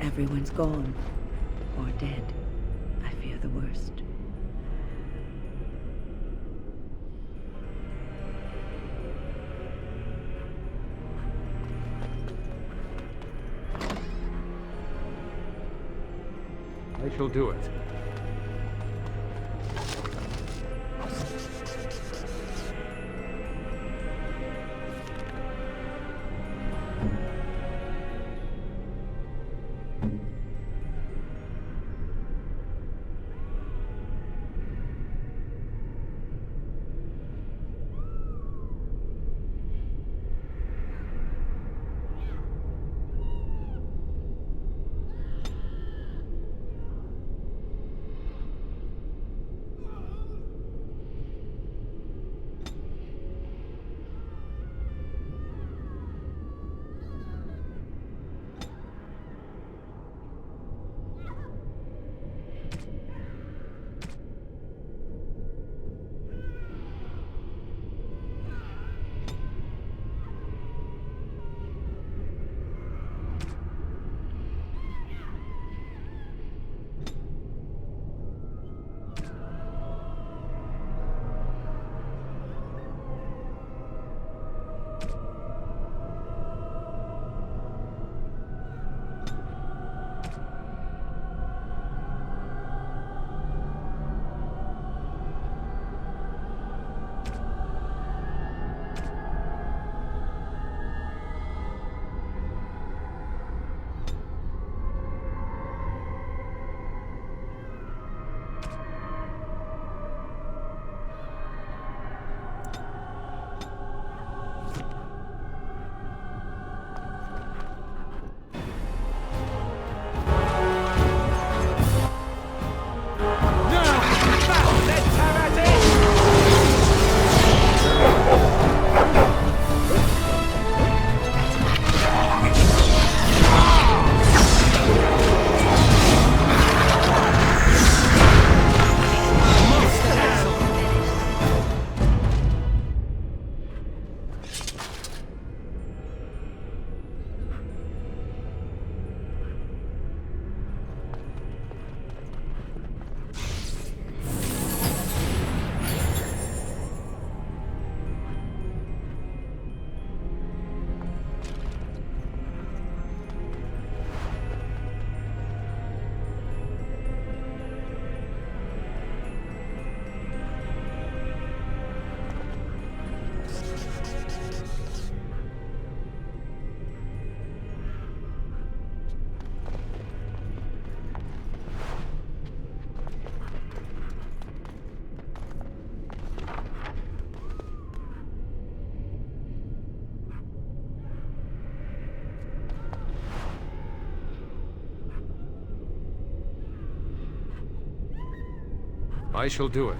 Everyone's gone. Or dead. I fear the worst. I shall do it. I shall do it.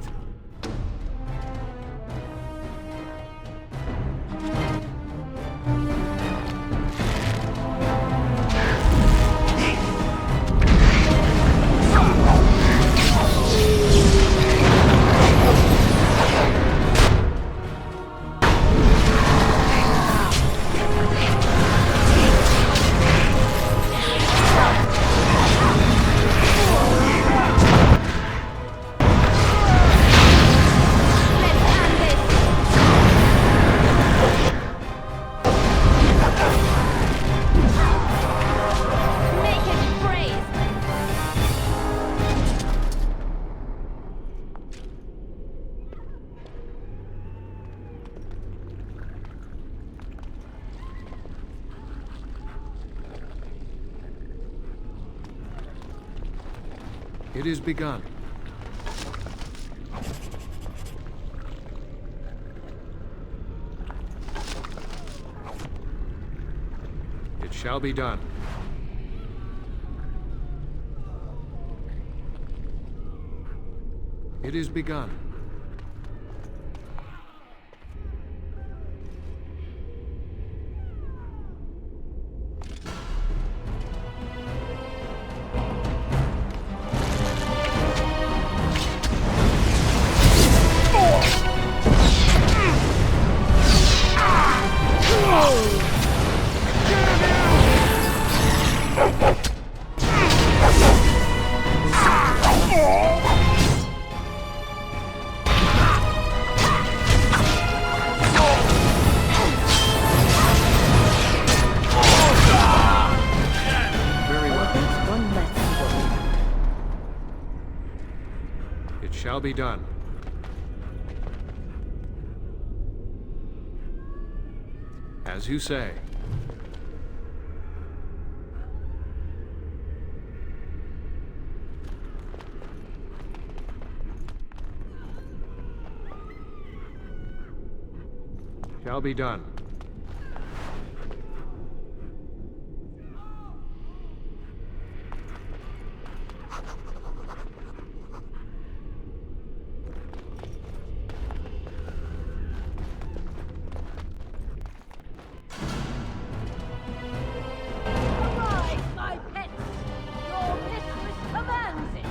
It is begun. It shall be done. It is begun. shall be done. As you say. Shall be done. Arise, my pets! Your mistress commands it!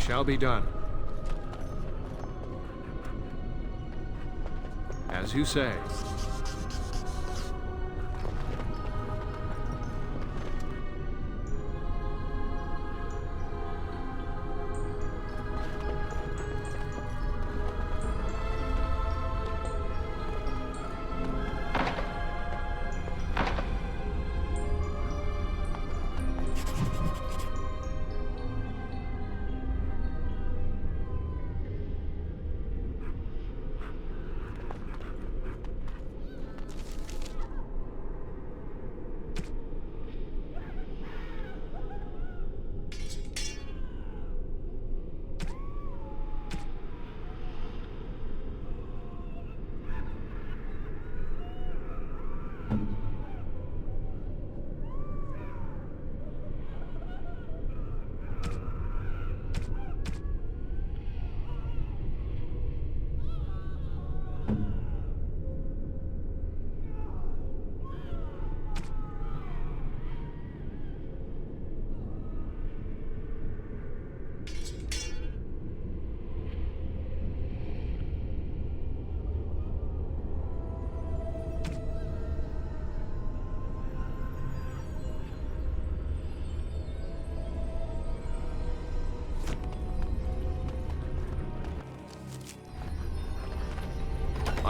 Shall be done. As you say.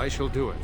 I shall do it.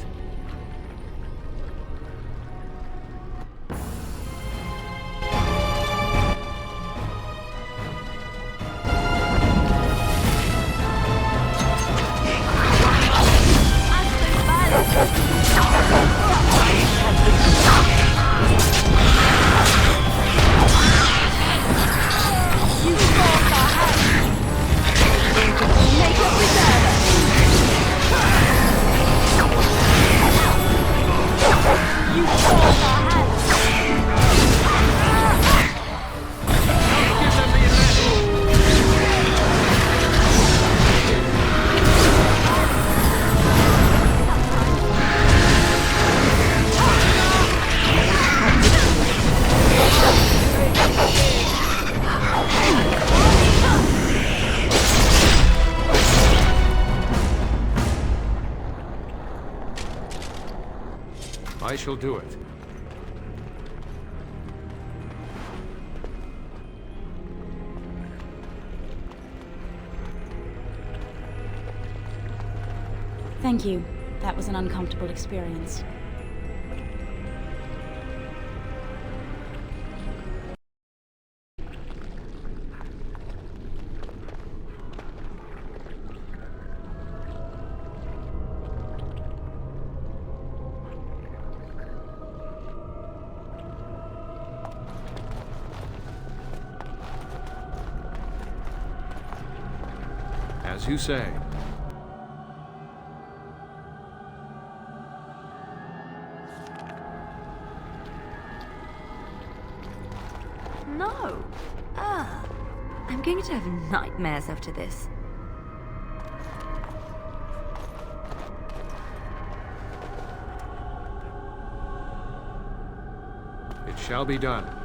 I shall do it. Thank you. That was an uncomfortable experience. As you say. No! I'm going to have nightmares after this. It shall be done.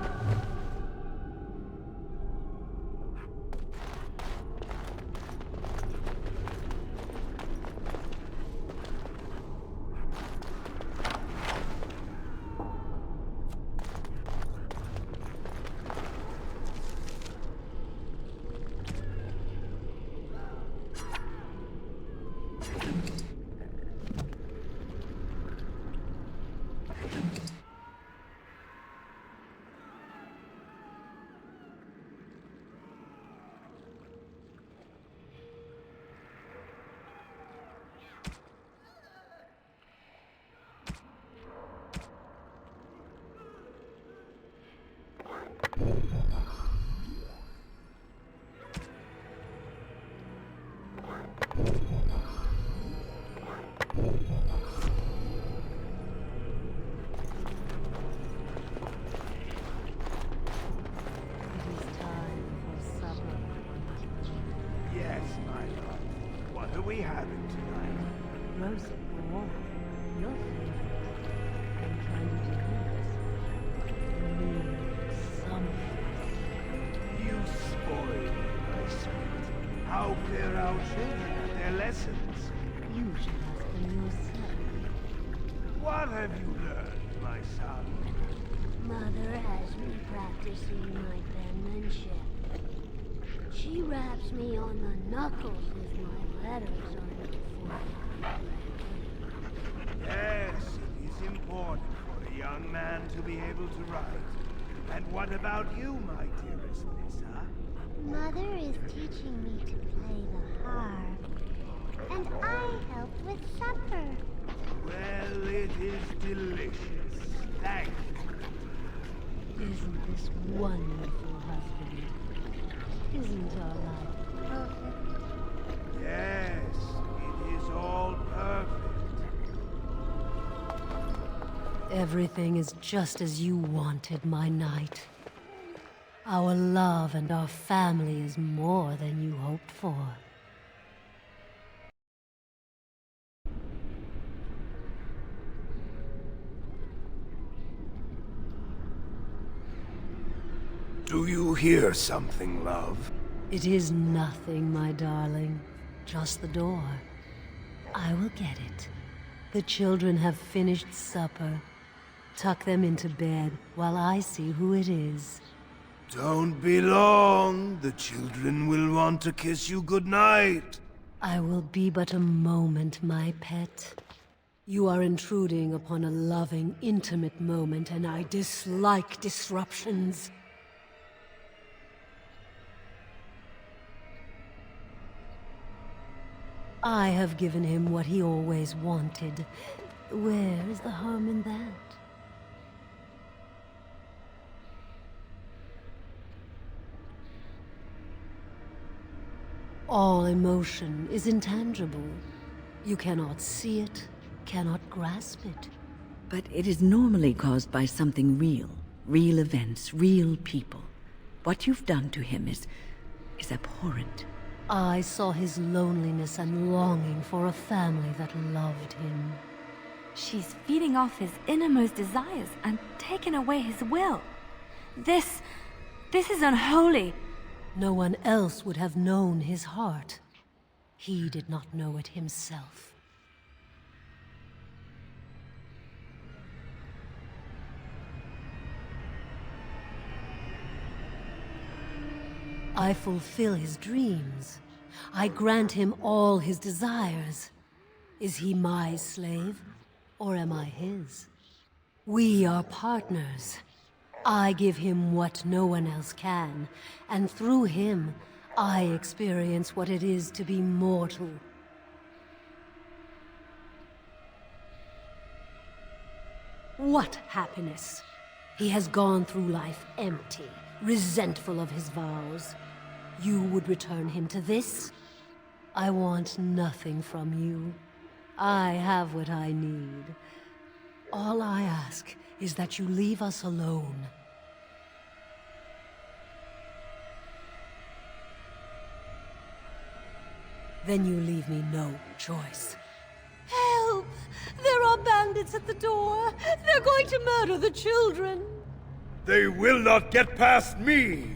Yes, my love. What are we having tonight? Roast pork. Your favorite. I'm trying to do this. You spoil me, my sweet. How fare our children at their lessons? You should ask them yourself. What have you learned, my son? Mother has me practicing my penmanship. She raps me on the knuckles if my letters aren't forming. Yes, it is important for a young man to be able to write. And what about you, my dearest Lisa? Mother is teaching me to play the harp. And I help with supper. Well, it is delicious. Thank you. Isn't this wonderful, husband? Isn't our life perfect? Yes, it is all perfect. Everything is just as you wanted, my knight. Our love and our family is more than you hoped for. Do you hear something, love? It is nothing, my darling. Just the door. I will get it. The children have finished supper. Tuck them into bed while I see who it is. Don't be long. The children will want to kiss you goodnight. I will be but a moment, my pet. You are intruding upon a loving, intimate moment, and I dislike disruptions. I have given him what he always wanted. Where is the harm in that? All emotion is intangible. You cannot see it, cannot grasp it. But it is normally caused by something real. Real events, real people. What you've done to him is abhorrent. I saw his loneliness and longing for a family that loved him. She's feeding off his innermost desires and taking away his will. This is unholy. No one else would have known his heart. He did not know it himself. I fulfill his dreams. I grant him all his desires. Is he my slave, or am I his? We are partners. I give him what no one else can, and through him, I experience what it is to be mortal. What happiness! He has gone through life empty, resentful of his vows. You would return him to this? I want nothing from you. I have what I need. All I ask is that you leave us alone. Then you leave me no choice. Help! There are bandits at the door! They're going to murder the children! They will not get past me!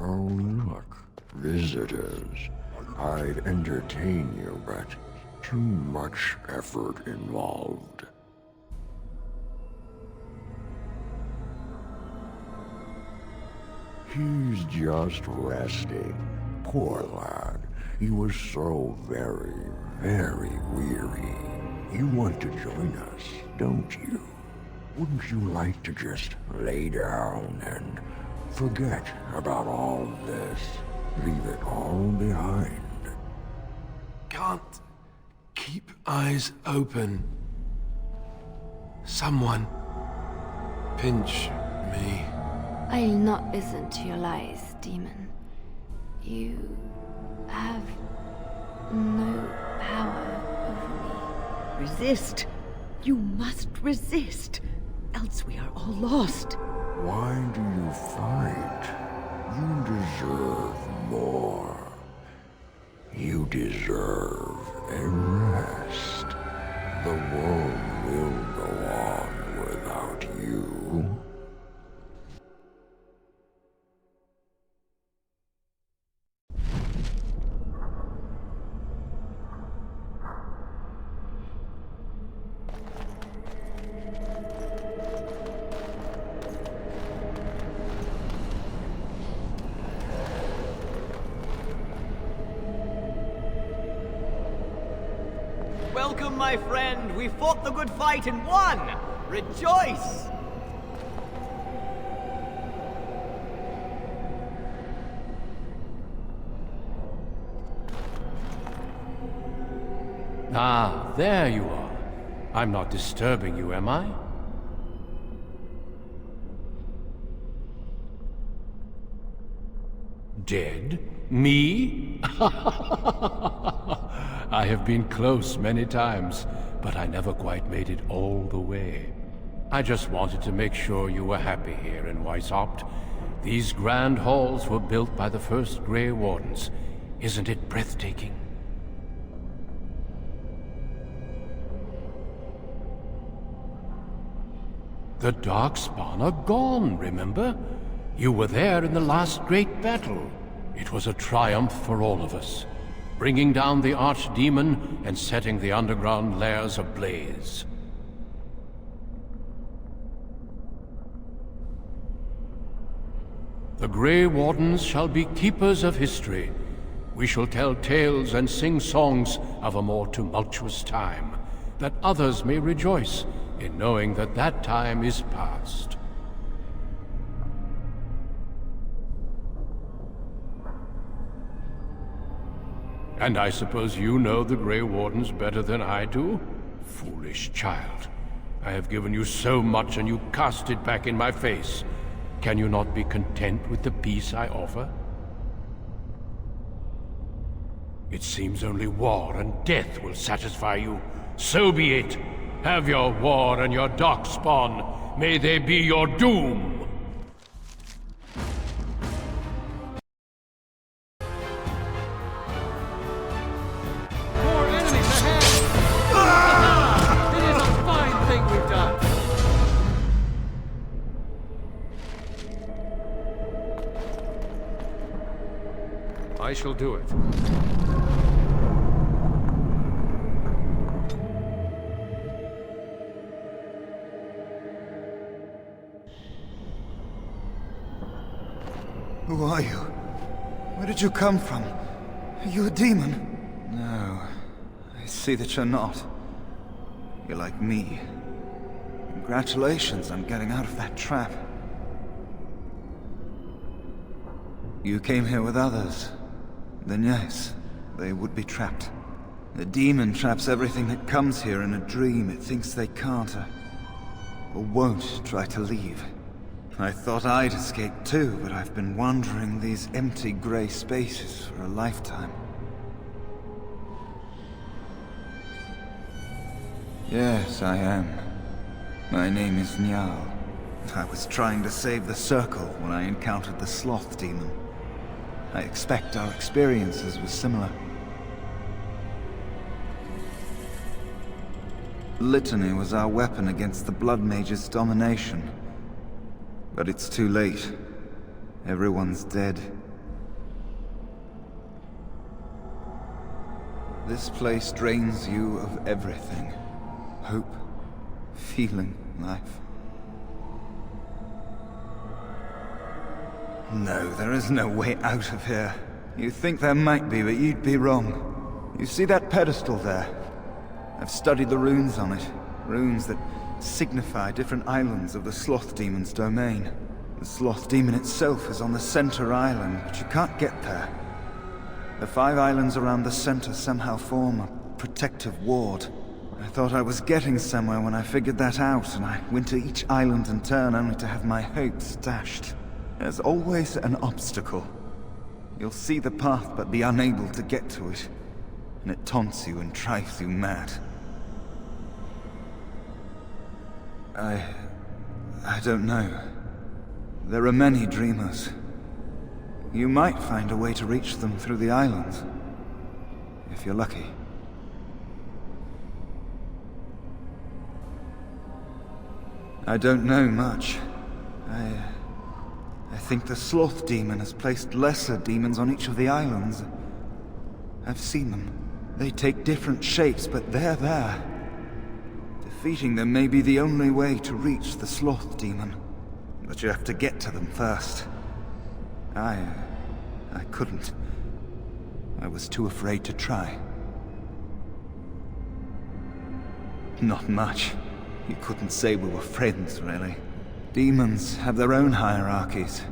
Oh, look, visitors. I'd entertain you, but too much effort involved. He's just resting. Poor lad. He was so very, very weary. You want to join us, don't you? Wouldn't you like to just lay down and forget about all this? Leave it all behind. Can't keep eyes open. Someone pinch me. I'll not listen to your lies, demon. You have no power over me. Resist. You must resist. Else we are all lost. Why do you fight? You deserve more. You deserve a rest. The world will go on without you. Welcome, my friend. We fought the good fight and won. Rejoice! Ah, there you are. I'm not disturbing you, am I? Dead? Me? I have been close many times, but I never quite made it all the way. I just wanted to make sure you were happy here in Weishaupt. These grand halls were built by the first Grey Wardens. Isn't it breathtaking? The Darkspawn are gone, remember? You were there in the last great battle. It was a triumph for all of us, bringing down the Archdemon and setting the underground lairs ablaze. The Grey Wardens shall be keepers of history. We shall tell tales and sing songs of a more tumultuous time, that others may rejoice in knowing that that time is past. And I suppose you know the Grey Wardens better than I do? Foolish child. I have given you so much and you cast it back in my face. Can you not be content with the peace I offer? It seems only war and death will satisfy you. So be it. Have your war and your Darkspawn. May they be your doom. More enemies ahead! It is a fine thing we've done. I shall do it. Who are you? Where did you come from? Are you a demon? No, I see that you're not. You're like me. Congratulations on getting out of that trap. You came here with others. Then yes, they would be trapped. The demon traps everything that comes here in a dream it thinks they can't or won't try to leave. I thought I'd escape too, but I've been wandering these empty grey spaces for a lifetime. Yes, I am. My name is Niall. I was trying to save the Circle when I encountered the Sloth Demon. I expect our experiences were similar. Litany was our weapon against the Blood Mage's domination. But it's too late. Everyone's dead. This place drains you of everything. Hope, feeling, life. No, there is no way out of here. You think there might be, but you'd be wrong. You see that pedestal there? I've studied the runes on it. Runes that signify different islands of the Sloth Demon's domain. The Sloth Demon itself is on the center island, but you can't get there. The 5 islands around the center somehow form a protective ward. I thought I was getting somewhere when I figured that out, and I went to each island in turn only to have my hopes dashed. There's always an obstacle. You'll see the path but be unable to get to it, and it taunts you and drives you mad. I don't know. There are many dreamers. You might find a way to reach them through the islands, if you're lucky. I don't know much. I think the Sloth Demon has placed lesser demons on each of the islands. I've seen them. They take different shapes, but they're there. Defeating them may be the only way to reach the Sloth Demon. But you have to get to them first. I couldn't. I was too afraid to try. Not much. You couldn't say we were friends, really. Demons have their own hierarchies.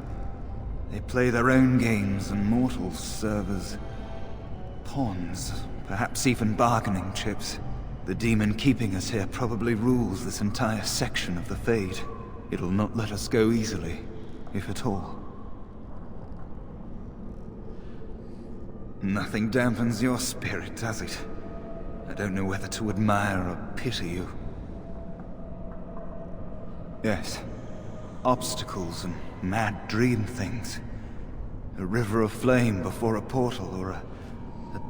They play their own games, and mortals serve as pawns, Perhaps even bargaining chips. The demon keeping us here probably rules this entire section of the Fade. It'll not let us go easily, if at all. Nothing dampens your spirit, does it? I don't know whether to admire or pity you. Yes, obstacles and mad dream things. A river of flame before a portal, or a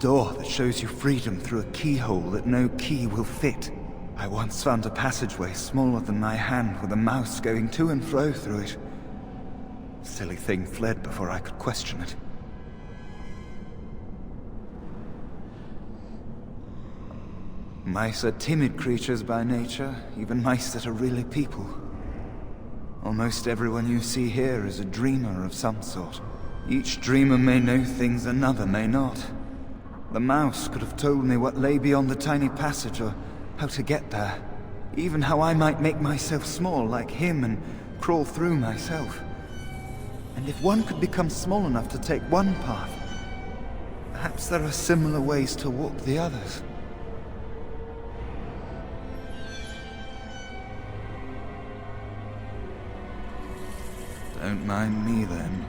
door that shows you freedom through a keyhole that no key will fit. I once found a passageway smaller than my hand with a mouse going to and fro through it. Silly thing fled before I could question it. Mice are timid creatures by nature, even mice that are really people. Almost everyone you see here is a dreamer of some sort. Each dreamer may know things another may not. The mouse could have told me what lay beyond the tiny passage, or how to get there. Even how I might make myself small like him and crawl through myself. And if one could become small enough to take one path, perhaps there are similar ways to walk the others. Don't mind me then.